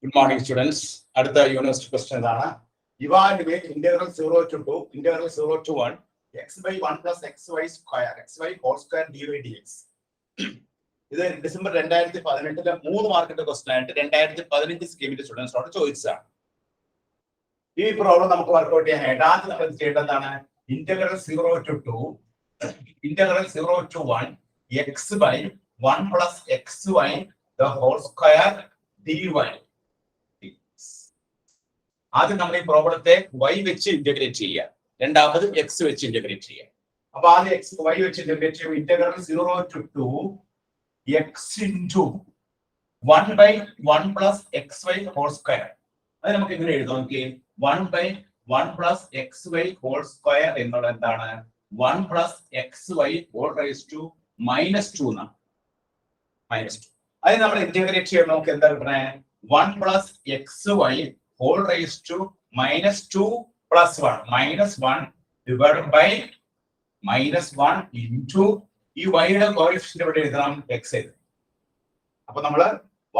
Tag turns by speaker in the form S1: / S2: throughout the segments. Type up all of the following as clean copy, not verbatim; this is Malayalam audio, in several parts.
S1: Good morning, students. At the university question, evaluate integral 0 to 2, integral 0 to 1, x by 1 plus xy square, xy whole square dy dx. This is December 2018 3 മാർക്കിന്റെ ക്വസ്റ്റ്യൻ ആയിട്ട് 2015 സ്കീമിന്റെ സ്റ്റുഡൻസിനോട് ചോദിച്ചതാണ്. ഈ പ്രോബ്ലം നമുക്ക് വർക്ക്ഔട്ട് ചെയ്യാനായിട്ട് ആദ്യം നമ്മൾ ചെയ്യേണ്ടത് എന്താണ്? Integral 0 to 2, integral 0 to 1, x by 1 plus xy the whole square dy. ആദ്യം നമ്മൾ ഈ പ്രോബ്ലത്തെ y വെച്ച് ഇന്റഗ്രേറ്റ് ചെയ്യുക, രണ്ടാമത് x വെച്ച് ഇന്റഗ്രേറ്റ് ചെയ്യുക. അപ്പൊ ആദ്യം x y വെച്ച് ഇന്റഗ്രേറ്റ് ചെയ്യുമ്പോൾ integral 0 to 2 x into 1 by 1 plus xy whole square. അത് നമുക്ക് എങ്ങനെ എഴുതാം? നോക്കിയേ, 1 by 1 plus xy whole square എന്നുള്ളത് എന്താണ്? 1 plus xy whole raised to -2 എന്നാണ്. -2. അത് നമ്മൾ ഇന്റഗ്രേറ്റ് ചെയ്യുമ്പോൾ നമുക്ക് എന്താ കിട്ടണേ? 1 plus xy whole raised to -2 plus 1, -1 divided by -1 into ഈ y യുടെ കോഎഫിഷ്യന്റ് ഇവിടെ എഴുതണം, x. അപ്പൊ നമ്മൾ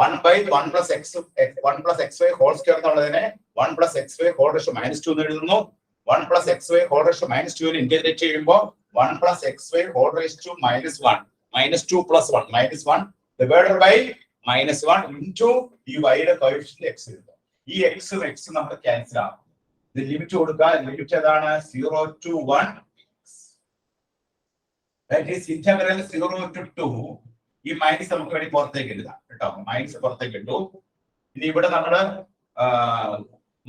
S1: 1 by 1 plus xy whole square എന്നുള്ളതിനെ 1 plus xy whole raised to -2 എന്ന് എഴുതുന്നു. 1 plus xy whole raised to -2 നെ ഇന്റഗ്രേറ്റ് ചെയ്യുമ്പോൾ 1 plus xy whole raised to -1, -2 plus 1, -1 divided by -1 into ഈ y യുടെ കോഎഫിഷ്യന്റ് x എഴുതുന്നു. ഈ x നമ്മൾ ക്യാൻസൽ ആക്കും. ഇത് ലിമിറ്റ് കൊടുക്കുക. ലിമിറ്റ് ഏതാണ്? 0 to 1. That is integral 0 to 2. ഈ മൈനസ് നമുക്ക് വേണ്ടി പുറത്തേക്ക് എഴുതാം കേട്ടോ. മൈനസ് പുറത്തേക്ക് ഇട്ടു. ഇനി ഇവിടെ നമ്മൾ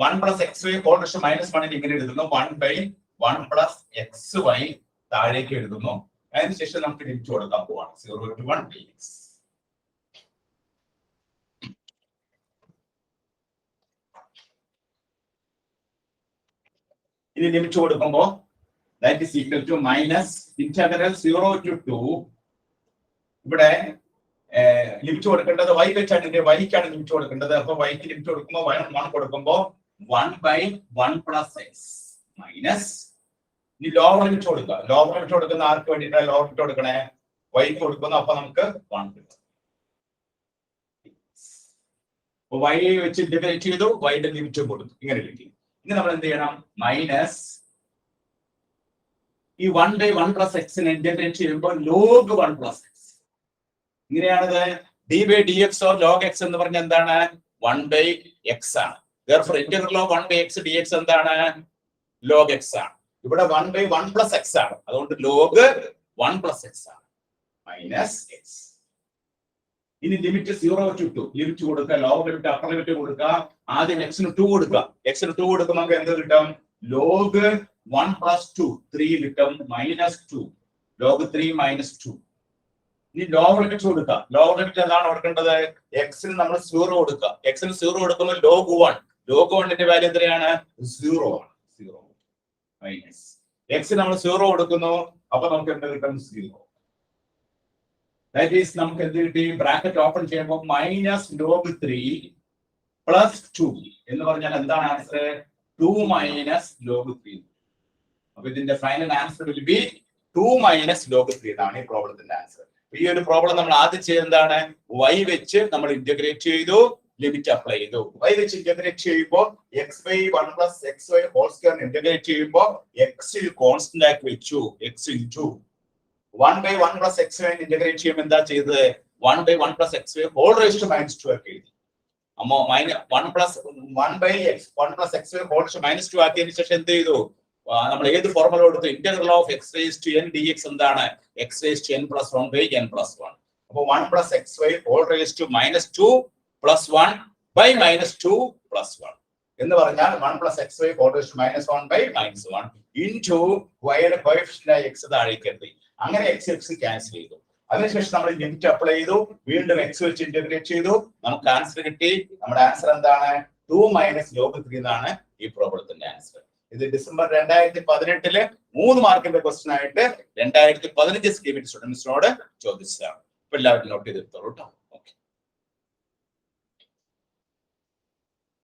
S1: 1 plus xy whole raised to -1 ഇങ്ങനെ എഴുതുന്നു. 1 by 1 plus xy താഴേക്ക് എഴുതുന്നു. അതിനുശേഷം നമുക്ക് ലിമിറ്റ് കൊടുക്കാൻ പോവാണ്. 0 to 1 dx. ഇനി ലിമിറ്റ് കൊടുക്കുമ്പോൾ that is equal to minus integral 0 to 2. ഇവിടെ ലിമിറ്റ് കൊടുക്കേണ്ടത് y വെച്ചാണ്. y-ക്കാണ് ലിമിറ്റ് കൊടുക്കേണ്ടത്. അപ്പൊ y-ക്ക് ലിമിറ്റ് കൊടുക്കുമ്പോൾ 1 കൊടുക്കുമ്പോൾ 1 by 1 plus x minus ഇനി ലോവർ ലിമിറ്റ് കൊടുക്കുക. ലോവർ ലിമിറ്റ് കൊടുക്കുന്ന ആർക്ക് വേണ്ടിയിട്ടാണ് ലോവർ ലിമിറ്റ് കൊടുക്കണേ? y-ക്ക് കൊടുക്കുന്നു. അപ്പൊ നമുക്ക് 1 കിട്ടും. y വെച്ച് ഇന്റഗ്രേറ്റ് ചെയ്തു, y-യുടെ ലിമിറ്റ് കൊടുത്തു. ഇങ്ങനെ കിട്ടി. ഇനി നമ്മൾ എന്ത് ചെയ്യണം? മൈനസ് ഈ 1 by 1 plus x നെ ഇന്റഗ്രേറ്റ് ചെയ്യുമ്പോൾ log 1 plus x. ഇങ്ങനെയാണത്. d by dx or log x എന്ന് പറഞ്ഞാൽ എന്താണ്? 1 by x ആണ്. Therefore integral of 1 by x dx എന്താണ്? log x ആണ്. ഇവിടെ 1 by 1 plus x ആണ്. അതുകൊണ്ട് log 1 plus x ആണ്. Minus x. ഇനി ലിമിറ്റ് 0 to 2. ലിമിറ്റ് കൊടുക്കുക. ലോവർ ലിമിറ്റ് അപ്പർ ലിമിറ്റ് കൊടുക്കുക. ആദ്യം x ന് 2 കൊടുക്കുക. x ന് 2 കൊടുക്കുമ്പോൾ നമുക്ക് എന്ത് കിട്ടും? log 1 plus 2, 3 കിട്ടും. -2. log 3 -2. ഇനി ലോവർ ലിമിറ്റ് കൊടുക്കുക. ലോവർ ലിമിറ്റ് എന്താണ് കൊടുക്കേണ്ടത്? x ന് നമ്മൾ 0 കൊടുക്കുക. x ന് 0 കൊടുക്കുമ്പോൾ log 1. log 1 വാല്യൂ എത്രയാണ്? 0 ആണ്. 0 മൈനസ് x നമ്മൾ 0 കൊടുക്കുന്നു. അപ്പൊ നമുക്ക് എന്ത് കിട്ടും? 0. That is നമുക്ക് എന്ത് കിട്ടി? ബ്രാക്കറ്റ് ഓപ്പൺ ചെയ്യുമ്പോൾ -log 3 plus 2 എന്ന് പറഞ്ഞാൽ എന്താണ് ആൻസർ? 2 minus log 3. അപ്പൊ ഇതിന്റെ final answer will be 2 minus log 3 എന്നാണ് ഈ പ്രോബ്ലത്തിന്റെ ആൻസർ. ഈ ഒരു പ്രോബ്ലം നമ്മൾ ആദ്യം ചെയ്തതാണ് y വെച്ച് നമ്മൾ ഇന്റഗ്രേറ്റ് ചെയ്തു, ലിമിറ്റ് അപ്ലൈ ചെയ്തു. y വെച്ച് ഇന്റഗ്രേറ്റ് ചെയ്യുമ്പോൾ x by 1 plus xy whole square integrate ചെയ്യുമ്പോൾ x കോൺസ്റ്റന്റ് ആക്കി വെച്ചു. x into 1 by 1 plus xy integrate ചെയ്യുമ്പോൾ എന്താ ചെയ്തത്? 1 by 1 plus xy whole raised to -2 ആക്കി എഴുതി. അമ്മോ -1 plus 1 by x 1 plus xy whole raised to -2 ആക്കിയതിനു ശേഷം എന്ത് ചെയ്തു? നമ്മൾ ഏത് ഫോർമുല കൊടുത്തു? Integral of x raised to n dx എന്താണ്? x raised to n plus 1 by n plus 1. അപ്പോൾ 1 plus xy whole raised to -2 plus 1 by -2 plus 1 എന്ന് പറഞ്ഞാൽ 1 plus xy whole raised to -1 by -1 into y യുടെ കോഎഫിഷ്യന്റ് ആയ x താഴേക്ക് എത്തി. അങ്ങനെ x ക്യാൻസൽ ചെയ്തു. അതിനുശേഷം നമ്മൾ ലിമിറ്റ് അപ്ലൈ ചെയ്തു. വീണ്ടും x വെച്ച് ഇന്റഗ്രേറ്റ് ചെയ്തു. നമുക്ക് ആൻസർ കിട്ടി. നമ്മുടെ ആൻസർ എന്താണ്? 2 minus log 3 എന്നാണ് ഈ പ്രോബ്ലത്തിന്റെ ആൻസർ. ഇത് ഡിസംബർ 2018 3 മാർക്കിന്റെ ക്വസ്റ്റ്യൻ ആയിട്ട് 2015 സ്കീമിന്റെ സ്റ്റുഡൻസിനോട് ചോദിച്ചതാണ്. എല്ലാവരും നോട്ട് ചെയ്തെടുത്തോളൂ കേട്ടോ.